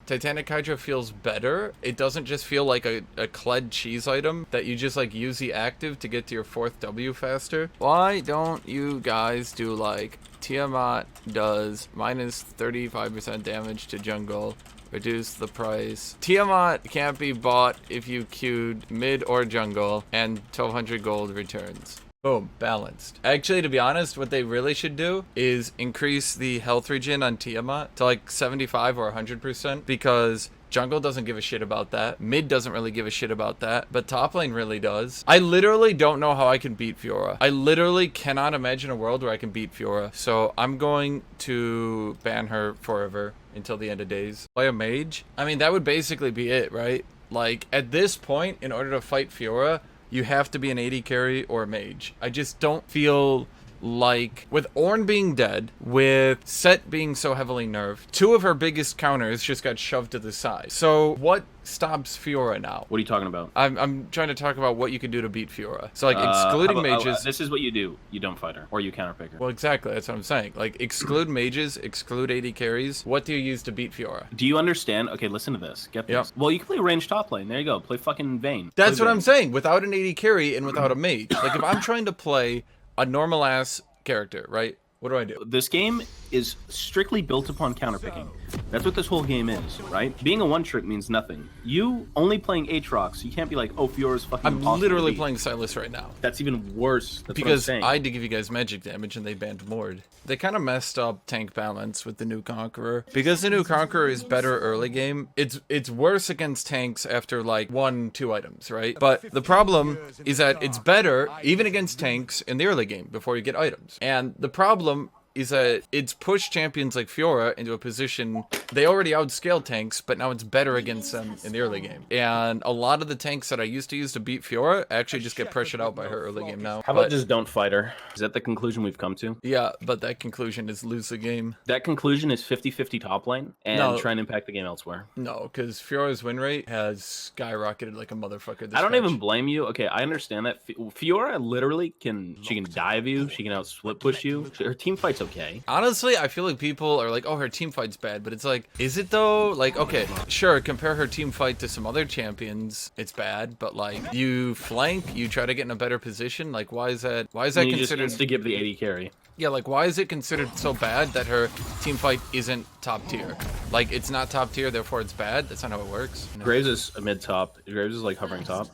Titanic Hydra feels better. It doesn't just feel like a Kled cheese item that you just like use the active to get to your 4th W faster. Why don't you guys do like Tiamat does minus 35% damage to jungle, reduce the price. Tiamat can't be bought if you queued mid or jungle, and 1200 gold returns. Boom, balanced. Actually, to be honest, what they really should do is increase the health regen on Tiamat to like 75 or 100%, because jungle doesn't give a shit about that. Mid doesn't really give a shit about that, but top lane really does. I literally don't know how I can beat Fiora. I literally cannot imagine a world where I can beat Fiora. So I'm going to ban her forever until the end of days. Play a mage? I mean, that would basically be it, right? Like, at this point, in order to fight Fiora, you have to be an AD carry or a mage. I just don't feel like, with Ornn being dead, with Set being so heavily nerfed, 2 of her biggest counters just got shoved to the side. So what stops Fiora now? What are you talking about? I'm trying to talk about what you can do to beat Fiora. So like excluding mages. This is what you do. You don't fight her, or you counterpick her. Well, exactly. That's what I'm saying. Like, exclude mages, exclude AD carries. What do you use to beat Fiora? Do you understand? Okay, listen to this. Get this. Yep. Well, you can play ranged top lane. There you go. Play fucking Vayne. That's what I'm saying. Without an AD carry and without a mage. Like, if I'm trying to play a normal ass character, right? What do I do? This game is strictly built upon counterpicking. That's what this whole game is, right? Being a one-trick means nothing. You only playing Aatrox, so you can't be like, oh, Fiora's fucking impossible. I'm literally playing Silas right now. That's even worse. That's because I had to give you guys magic damage and they banned Mord. They kind of messed up tank balance with the new Conqueror. Because the new Conqueror is better early game, it's worse against tanks after like 1-2 items, right? But the problem is that it's better even against tanks in the early game before you get items. And the problem is that it's pushed champions like Fiora into a position they already outscaled tanks, but now it's better against them in the early game. And a lot of the tanks that I used to use to beat Fiora actually just get pressured out by her early game now. How about just don't fight her? Is that the conclusion we've come to? Yeah, but that conclusion is lose the game. That conclusion is 50-50 top lane and try and impact the game elsewhere. No, because Fiora's win rate has skyrocketed like a motherfucker. I don't even blame you. Okay, I understand that. Fiora literally can dive you, she can out split push you. Her team fight's okay. Honestly, I feel like people are like, oh, her team fight's bad, but it's like, is it though? Like, okay, sure, compare her team fight to some other champions, it's bad, but like, you flank, you try to get in a better position, like, why is that considered to give the AD carry? Yeah, like, why is it considered so bad that her team fight isn't top tier? Like, it's not top tier, therefore it's bad? That's not how it works. You know? Graves is a mid top. Graves is like hovering top.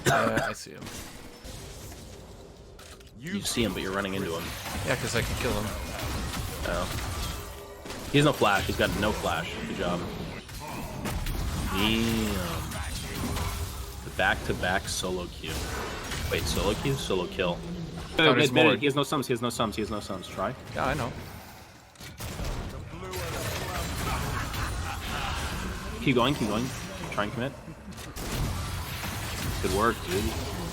I see him. You see him, but you're running into him. Yeah, because I can kill him. Oh. He has no flash. He's got no flash. Good job. Damn. The back-to-back solo queue. Wait, solo queue? Solo kill. He has no sums. He has no sums. He has no sums. Try. Yeah, I know. Keep going. Keep going. Try and commit. Good work, dude.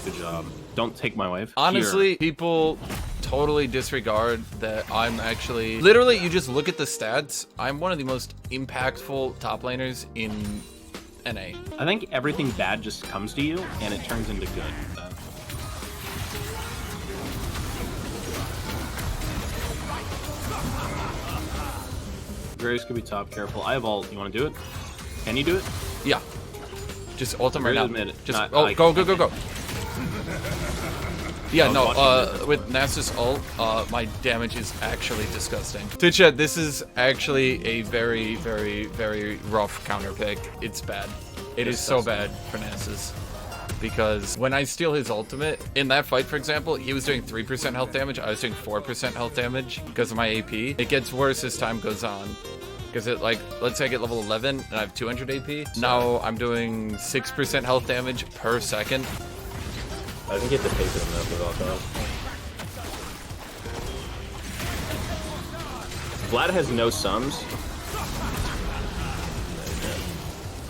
Good job. Don't take my wave. Honestly, people totally disregard that I'm actually... Literally, you just look at the stats. I'm one of the most impactful top laners in NA. I think everything bad just comes to you, and it turns into good. Graves could be top. Careful. I have ult. You want to do it? Can you do it? Yeah. Just ult him right now. Just go. Yeah, no, with Nasus ult, my damage is actually disgusting. Twitch, this is actually a very, very, very rough counter pick. It's bad. It is so bad for Nasus. Because when I steal his ultimate, in that fight, for example, he was doing 3% health damage, I was doing 4% health damage because of my AP. It gets worse as time goes on. Because it, like, let's say I get level 11 and I have 200 AP. Now I'm doing 6% health damage per second. I think you have to pay for them about that. Vlad has no sums.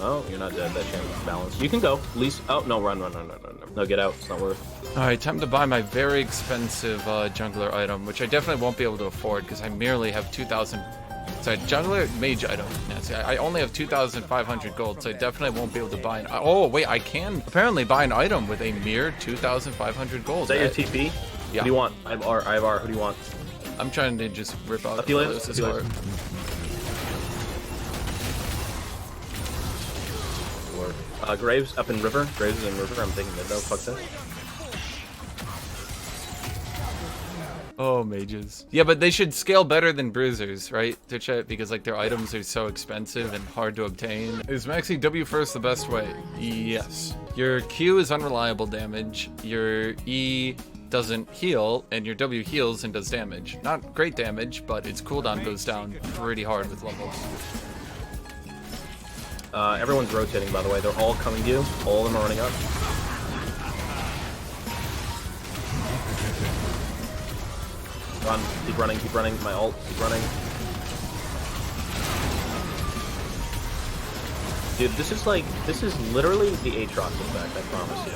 Oh, you're not dead. That chance is balanced. You can go. At least. Oh, no, run. No, get out. It's not worth. Alright, time to buy my very expensive jungler item, which I definitely won't be able to afford because I merely have 2,000. Sorry, jungler mage item. Yeah, see, I only have 2,500 gold, so I definitely won't be able to buy an... Oh, wait, I can apparently buy an item with a mere 2,500 gold. Is that your TP? Yeah. What do you want? I have R. Who do you want? I'm trying to just rip out Aphelios. work. Graves up in river. Graves is in river. I'm taking mid though. Fuck this. Oh, mages. Yeah, but they should scale better than bruisers, right? Because like their items are so expensive and hard to obtain. Is maxing W first the best way? Yes. Your Q is unreliable damage. Your E doesn't heal, and your W heals and does damage. Not great damage, but its cooldown goes down pretty hard with levels. Everyone's rotating, by the way. They're all coming to you. All of them are running up. Run. Keep running. Keep running. My ult. Keep running. Dude, this is literally the Aatrox effect, I promise you.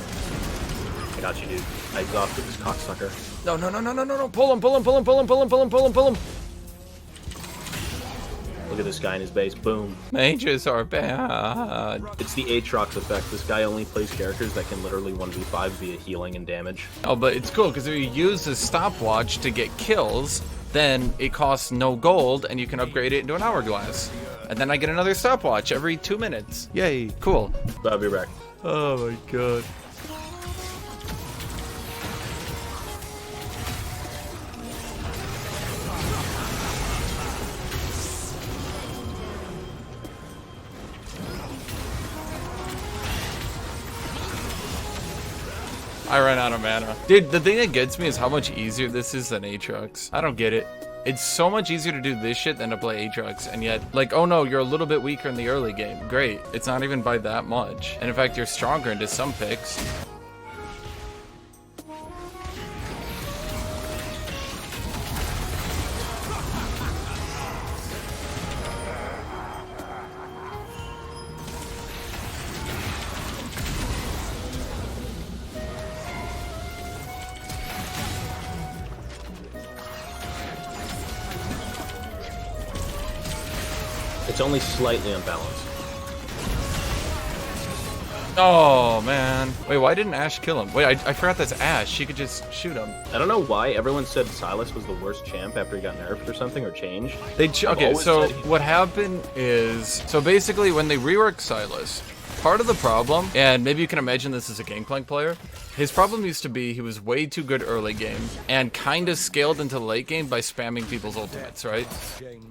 I got you, dude. I exhausted this cocksucker. No. Pull him. Pull him. Look at this guy in his base. Boom. Mages are bad. It's the Aatrox effect. This guy only plays characters that can literally 1v5 via healing and damage. Oh, but it's cool because if you use the stopwatch to get kills, then it costs no gold and you can upgrade it into an hourglass. And then I get another stopwatch every 2 minutes. Yay, cool. I'll be back. Oh my god. I ran out of mana. Dude, the thing that gets me is how much easier this is than Aatrox. I don't get it. It's so much easier to do this shit than to play Aatrox, and yet, like, oh no, you're a little bit weaker in the early game. Great. It's not even by that much. And in fact, you're stronger into some picks. It's only slightly unbalanced. Oh, man. Wait, why didn't Ashe kill him? Wait, I forgot that's Ashe. She could just shoot him. I don't know why everyone said Silas was the worst champ after he got nerfed or something, or changed. Okay, so what happened is... So basically, when they reworked Silas, part of the problem, and maybe you can imagine this as a Gangplank player, his problem used to be he was way too good early game and kind of scaled into the late game by spamming people's ultimates, right?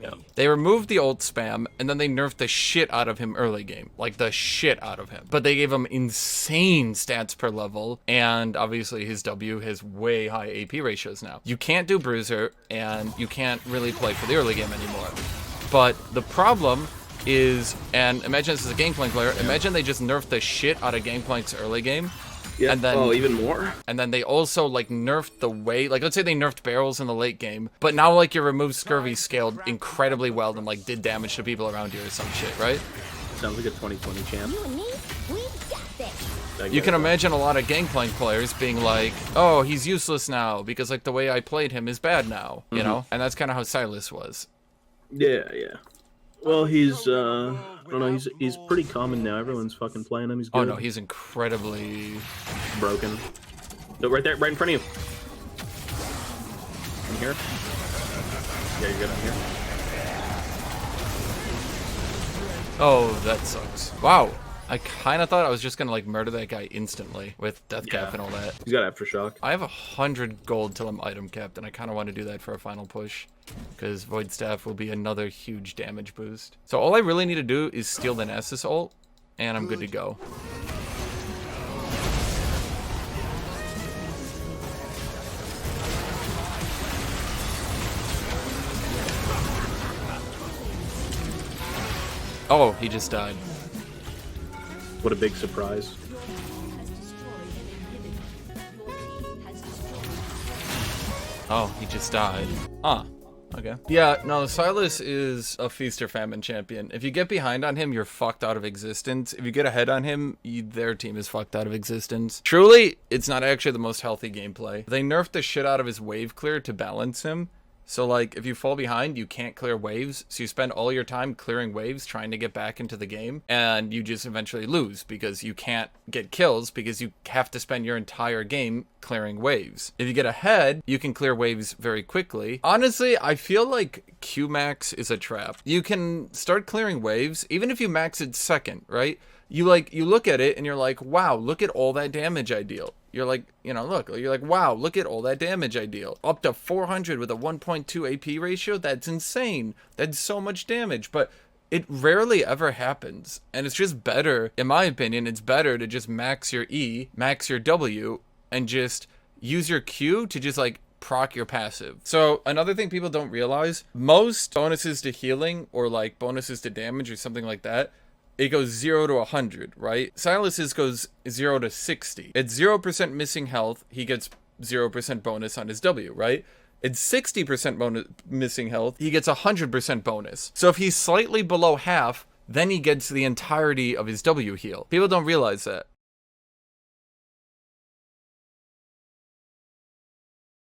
Yeah. They removed the ult spam and then they nerfed the shit out of him early game. Like the shit out of him. But they gave him insane stats per level, and obviously his W has way high AP ratios now. You can't do Bruiser and you can't really play for the early game anymore. But the problem is, and imagine this is a Gangplank player, imagine they just nerfed the shit out of Gangplank's early game. Yeah. And then, oh, even more? And then they also, like, nerfed the way... Like, let's say they nerfed barrels in the late game, but now, like, your removed scurvy scaled incredibly well and, like, did damage to people around you or some shit, right? Sounds like a 2020 champ. You and me, we got this. You can imagine a lot of Gangplank players being like, oh, he's useless now because, like, the way I played him is bad now, you know? And that's kind of how Silas was. Yeah. Well, he's, I don't know, he's pretty common now. Everyone's fucking playing him. He's good. Oh, no, he's incredibly... broken. So right there, right in front of you. In here? Yeah, you're good on here. Oh, that sucks. Wow. I kind of thought I was just going to, like, murder that guy instantly with death cap and all that. He's got Aftershock. I have 100 gold till I'm item capped, and I kind of want to do that for a final push, because Void Staff will be another huge damage boost. So all I really need to do is steal the Nessus ult, and I'm good to go. Oh, he just died. What a big surprise. Oh, he just died. Huh. Okay. Yeah, no, Silas is a feast or famine champion. If you get behind on him, you're fucked out of existence. If you get ahead on him, their team is fucked out of existence. Truly, it's not actually the most healthy gameplay. They nerfed the shit out of his wave clear to balance him. So, like, if you fall behind, you can't clear waves. So you spend all your time clearing waves, trying to get back into the game. And you just eventually lose because you can't get kills because you have to spend your entire game clearing waves. If you get ahead, you can clear waves very quickly. Honestly, I feel like Q max is a trap. You can start clearing waves, even if you max it second, right? you look at it and you're like, wow, look at all that damage I deal. You're like, you're like, wow, look at all that damage I deal. Up to 400 with a 1.2 AP ratio? That's insane. That's so much damage. But it rarely ever happens. And it's just better, in my opinion, it's better to just max your E, max your W, and just use your Q to just like proc your passive. So another thing people don't realize, most bonuses to healing or like bonuses to damage or something like that, it goes 0 to 100, right? Silas's goes 0 to 60. At 0% missing health, he gets 0% bonus on his W, right? At 60% bonus missing health, he gets 100% bonus. So if he's slightly below half, then he gets the entirety of his W heal. People don't realize that.